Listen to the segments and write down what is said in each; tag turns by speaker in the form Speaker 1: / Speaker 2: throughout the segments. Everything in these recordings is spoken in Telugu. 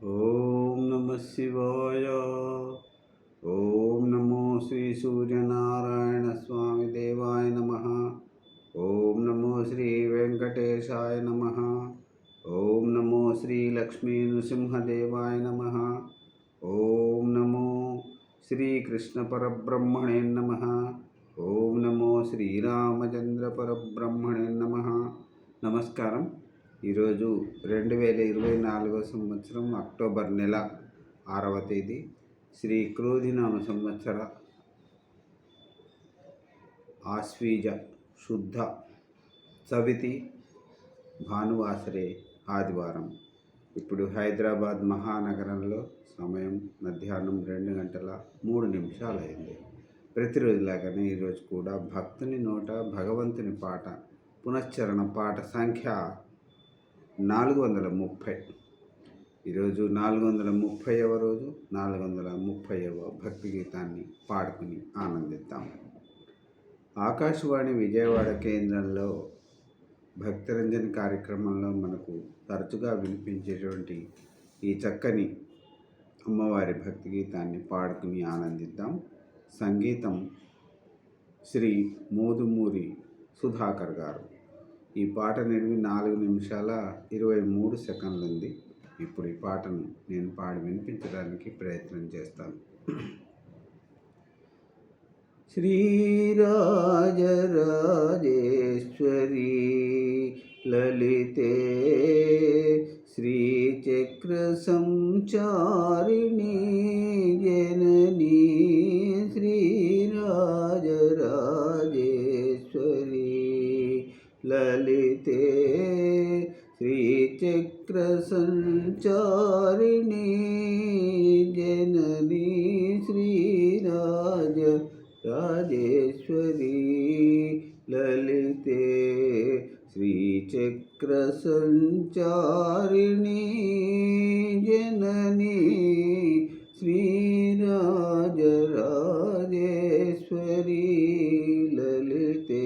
Speaker 1: ఓం నమ శివాయ. ఓం నమో శ్రీ సూర్యనారాయణ స్వామి దేవాయ నమ. ఓం నమో శ్రీ వెంకటేశాయ నమ. ఓం నమో శ్రీ లక్ష్మీ నృసింహదేవాయ నమ. ఓం నమో శ్రీకృష్ణ పరబ్రహ్మణే నమ. ఓం నమో శ్రీరామచంద్ర పరబ్రహ్మణే నమ. నమస్కారం. ఈరోజు 2024 సంవత్సరం అక్టోబర్ నెల 6వ తేదీ శ్రీ క్రోధినామ సంవత్సర ఆశ్వీజ శుద్ధ చవితి భానువాసరే ఆదివారం. ఇప్పుడు హైదరాబాద్ మహానగరంలో సమయం మధ్యాహ్నం 2:03 అయింది. ప్రతిరోజులాగానే ఈరోజు కూడా భక్తుని నోట భగవంతుని పాట పునశ్చరణ పాట సంఖ్య 430. ఈరోజు 430వ రోజు 430వ భక్తి గీతాన్ని పాడుకుని ఆనందిద్దాం. ఆకాశవాణి విజయవాడ కేంద్రంలో భక్తిరంజన్ కార్యక్రమంలో మనకు తరచుగా వినిపించేటువంటి ఈ చక్కని అమ్మవారి భక్తి గీతాన్ని పాడుకుని ఆనందిద్దాం. సంగీతం శ్రీ మోదుమూరి సుధాకర్ గారు. ఈ పాట నిడివి 4:23 ఉంది. ఇప్పుడు ఈ పాటను నేను పాడి వినిపించడానికి ప్రయత్నం చేస్తాను. శ్రీరాజరాజేశ్వరి లలితే శ్రీచక్ర సంచారిణి జననీ శ్రీరాజరాజేశ్వరి లలితే శ్రీచక్ర సంచారిణి జననీ శ్రీరాజ రాజేశ్వరి లలితే శ్రీచక్ర సంచారిణి జననీ శ్రీరాజ రాజేశ్వరి లలితే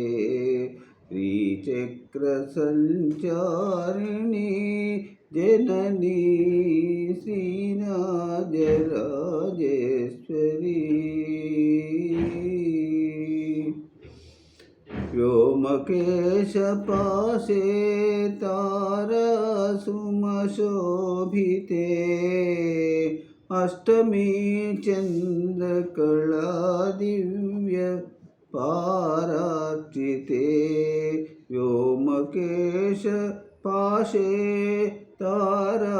Speaker 1: శ్రీచక్ర సంచారిణి జననీ శ్రీరాజ రాజేశ్వరి. వ్యోమకేశ పాశే తారసుమశోభితే అష్టమీ చంద్రకళా దివ్య పారార్చితే. వ్యోమకేశ పాశే తారాసుమశోభితే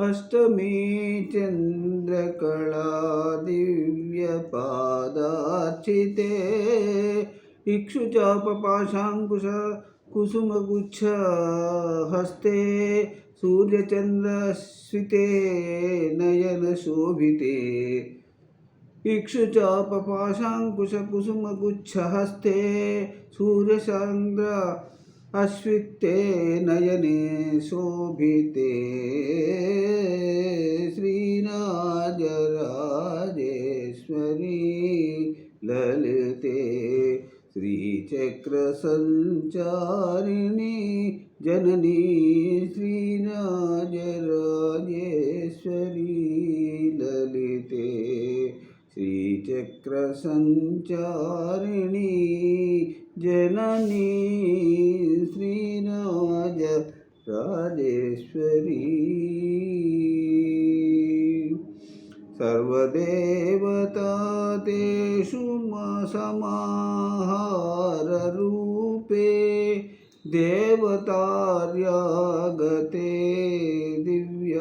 Speaker 1: అష్టమీ చంద్రకళా దివ్య పాదార్చితే. ఇక్షుచాపపాశాంకుశ కుసుమగుచ్ఛ హస్తే సూర్యచంద్రస్వితే నయన శోభితే. ఇక్షుచాపపాశాంకుశ కుసుమగుచ్ఛహస్తే సూర్యచంద్ర అశ్వితే నయనే శోభితే. శ్రీరాజరాజేశ్వరి లలితే శ్రీచక్ర సంచారిణి జననీ శ్రీరాజరాజేశ్వరి లలితే శ్రీచక్ర సంచారిణి జననీ శ్రీరాజ రాజేశ్వరి. సర్వదేవతా తేషు సమాహార రూపే దేవతార్యాగతే దివ్యాలులభూషితే.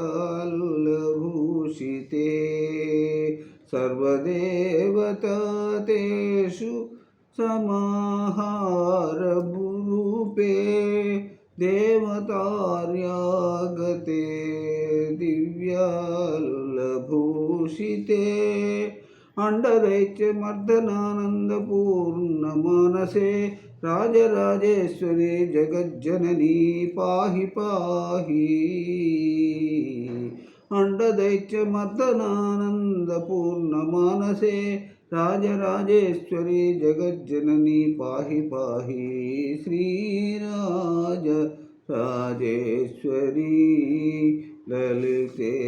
Speaker 1: సర్వదేవతా తేషు సమాహార రూపే దేవతార్యాగతే దివ్యాలులభూషితే. అండదైత్యమర్దనానందపూర్ణమానసే రాజరాజేశ్వరి జగజ్జననీ పాహి పాహి. అండదైత్యమర్దనానందపూర్ణమానసే రాజరాజేశ్వరి జగజ్జననీ పాహి పాహి. శ్రీరాజ రాజేశ్వరీ లలితే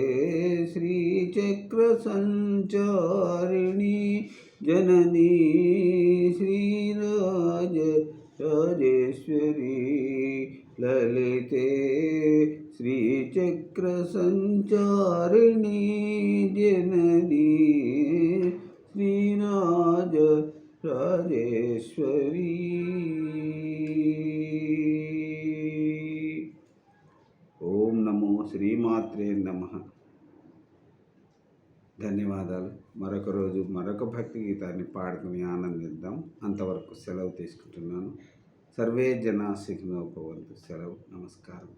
Speaker 1: శ్రీచక్ర సంచారిణి జననీ రాజేశ్వరీ లలితే శ్రీచక్ర సంచారిణి జననీ రాజేశ్వరీ. ఓం నమో శ్రీమాత్రే నమః. ధన్యవాదాలు. మరొక రోజు మరొక భక్తి గీతాన్ని పాడుకుని ఆనందిద్దాం. అంతవరకు సెలవు తీసుకుంటున్నాను. సర్వే జనా సుఖినో భవంతు. సెలవు. నమస్కారం.